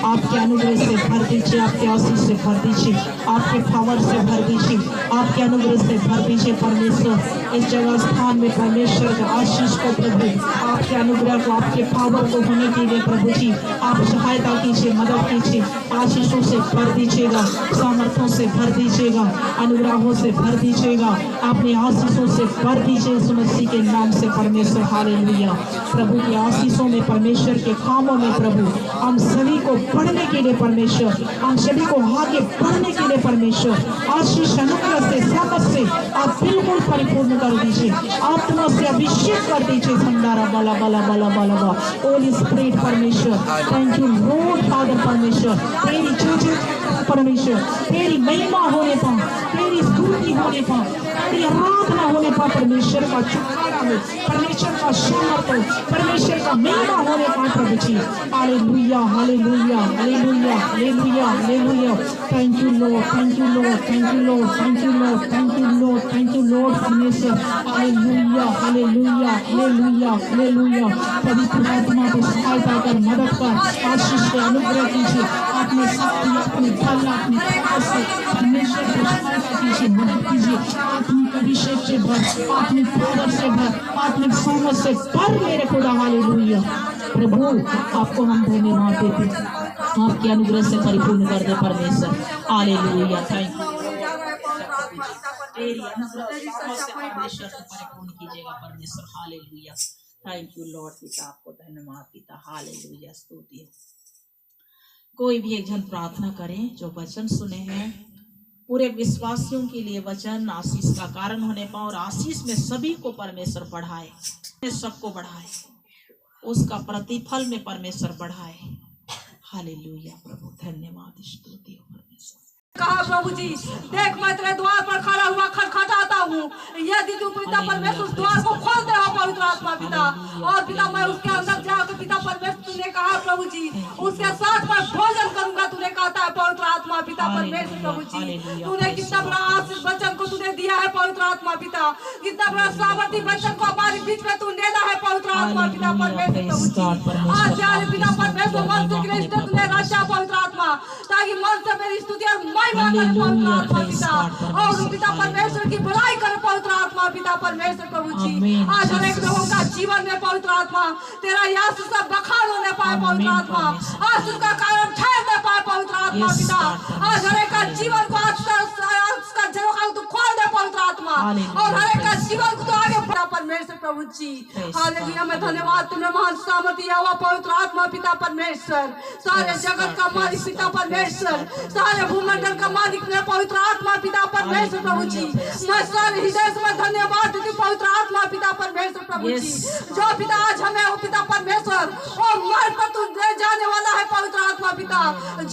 आपके अनुग्रह से भर दीजिए आपके आशीष से भर दीजिए आपके पावर से भर दीजिए आपके अनुग्रह से भर दीजिए परमेश्वर इस जगह स्थान में परमेश्वर का आशीष को प्रभु आपके अनुग्रह को आपके पावर को होने के लिए प्रभु जी आप सहायता कीजिए मदद कीजिए आशीषों से भर दीजिएगा सामर्थ्यों से भर दीजिएगा अनुग्रहों से भर दीजिएगा अपने आशीषों से भर दीजिए यीशु मसीह के नाम से परमेश्वर हालेलुया प्रभु के आशीषों में परमेश्वर के कामों में प्रभु हम सभी को बढ़ने के लिए परमेश्वर हम सभी को आगे बढ़ने के लिए परमेश्वर आशीष अनुग्रह से समझ से आप बिल्कुल परिपूर्ण कर दीजिए आत्मा से अभिषेक कर दीजिए भंडारा बाला बाला बाला बाला बा होली स्पिरिट परमेश्वर थैंक यू लॉर्ड फादर परमेश्वर तेरी चीजें परमेश्वर तेरी महिमा होने पर तेरी स्तुति होने पर तेरी आराधना होने पर परमेश्वर का छुटकारा हो परमेश्वर का सामर्थ हो परमेश्वर का महिमा होने पर प्रभु जी hallelujah hallelujah hallelujah hallelujah hallelujah thank you Lord thank you Lord thank you Lord thank you Lord thank you Lord thank you Lord परमेश्वर हालेलुया हालेलुया हालेलुया हालेलुया पवित्र आत्मा को सहायता कर मदद कर आशीष से अनुग्रह कीजिए अपने शक्ति अपने बल अपने ताकत से परमेश्वर को सहायता कीजिए मदद कीजिए आत्मिक अभिषेक से भर आत्मिक पावर से भर आत्मिक समझ से भर मेरे खुदा हालेलुया प्रभु आपको हम धन्यवाद देते आपके अनुग्रह से परिपूर्ण कर दे परमेश्वर हालेलुया थैंक यू तेरी अनुग्रह से परमेश्वर को परिपूर्ण कीजिएगा परमेश्वर हालेलुया थैंक यू लॉर्ड पिता आपको धन्यवाद पिता हालेलुया स्तुति कोई भी एक जन प्रार्थना करें जो वचन सुने हैं पूरे विश्वासियों के लिए वचन आशीष का कारण होने पाए और आशीष में सभी को परमेश्वर बढ़ाए सबको बढ़ाए उसका प्रतिफल में परमेश्वर बढ़ाए हालेलुया प्रभु धन्यवाद स्तुति हो परमेश्वर कहा प्रभु जी देख मैं तेरे द्वार पर खड़ा हुआ खटखटाता हूँ यदि तू पिता परमेश्वर उस द्वार को खोल दे पवित्र आत्मा पिता और पिता मैं उसके अंदर जाकर पिता परमेश्वर तूने कहा प्रभु जी उसके साथ मैं भोजन करूंगा तूने कहा है पवित्र आत्मा पिता परमेश्वर प्रभु जी तूने कितना बड़ा आशीष वचन को तूने दिया है पवित्र आत्मा पिता कितना बड़ा सामर्थ्य वचन को हमारे बीच में तू लेना है पवित्र आत्मा पिता परमेश्वर प्रभु जी आज जाने पिता परमेश्वर मन से कृष्ण तूने रचा पवित्र आत्मा ताकि मन से मेरी स्तुति और महिमा करे पवित्र आत्मा पिता और पिता परमेश्वर की बुराई करे पवित्र आत्मा पिता परमेश्वर प्रभु जी आज हर एक लोगों का जीवन में पवित्र आत्मा तेरा यीशु सब बखान होने पाए पवित्र आत्मा आज उसका कारण ठहरने पाए पवित्र आत्मा पिता आज हर एक का जीवन को आज का जगह तू खोल दे पवित्र आत्मा और हर एक का जीवन को तो आगे बढ़ा परमेश्वर प्रभु जी हालेलुया मैं धन्यवाद तुम्हें महान सामर्थ्य हुआ पवित्र आत्मा पिता परमेश्वर सारे जगत का मालिक पिता परमेश्वर सारे भूमंडल का मालिक में पवित्र आत्मा पिता परमेश्वर प्रभु जी मैं सारे हृदय से धन्यवाद देती पवित्र आत्मा पिता परमेश्वर प्रभु जी जो पिता आज हमें वो पिता परमेश्वर और मर पर तू ले जाने वाला है पवित्र आत्मा पिता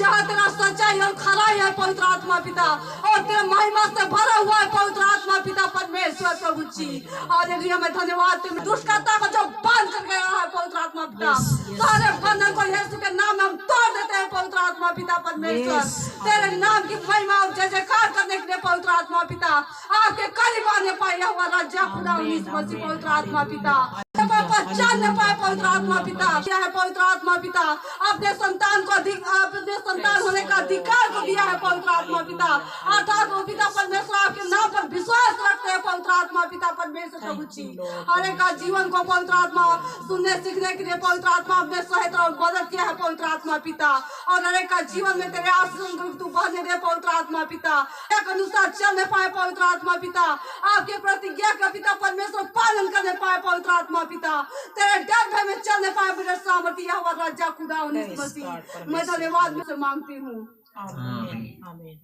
जहाँ तेरा सच्चाई और खराई है पवित्र आत्मा पिता और तेरे महिमा से भरा हुआ है पवित्र आत्मा पिता परमेश्वर प्रभु जी हालेलुया मैं धन्यवाद तुम्हें दुष्कर्ता को जो बांध कर गया है पवित्र आत्मा पिता सारे बंधन को यीशु के नाम में हम तोड़ देते हैं पवित्र आत्मा पिता परमेश्वर तेरे नाम की महिमा और जय जयकार करने के लिए पवित्र आत्मा पिता आपके करीब आने पाए हुआ राजा खुदा मसीह पवित्र आत्मा पिता पहचानने पाए पवित्र आत्मा पिता क्या है पवित्र आत्मा पिता अपने संतान को अपने संतान होने का अधिकार को दिया है पवित्र आत्मा पिता अर्थात वो पिता परमेश्वर आपके नाम पर विश्वास रखते हैं पवित्र आत्मा पिता परमेश्वर प्रभु जी हर एक का जीवन को पवित्र आत्मा सुनने सीखने के लिए पवित्र आत्मा अपने सहायता और मदद किया है पवित्र आत्मा पिता और हर एक का जीवन में तेरे आशीष तू बढ़ने दे पवित्र आत्मा पिता एक अनुसार चलने पाए पवित्र आत्मा पिता आपके प्रतिज्ञा का पिता परमेश्वर पालन करने पाए पवित्र आत्मा पिता तेरे डर में चलने पाए मेरे सामर्थ्य हुआ राजा खुदा मसीह मैं धन्यवाद में मांगती हूँ आमीन आमीन।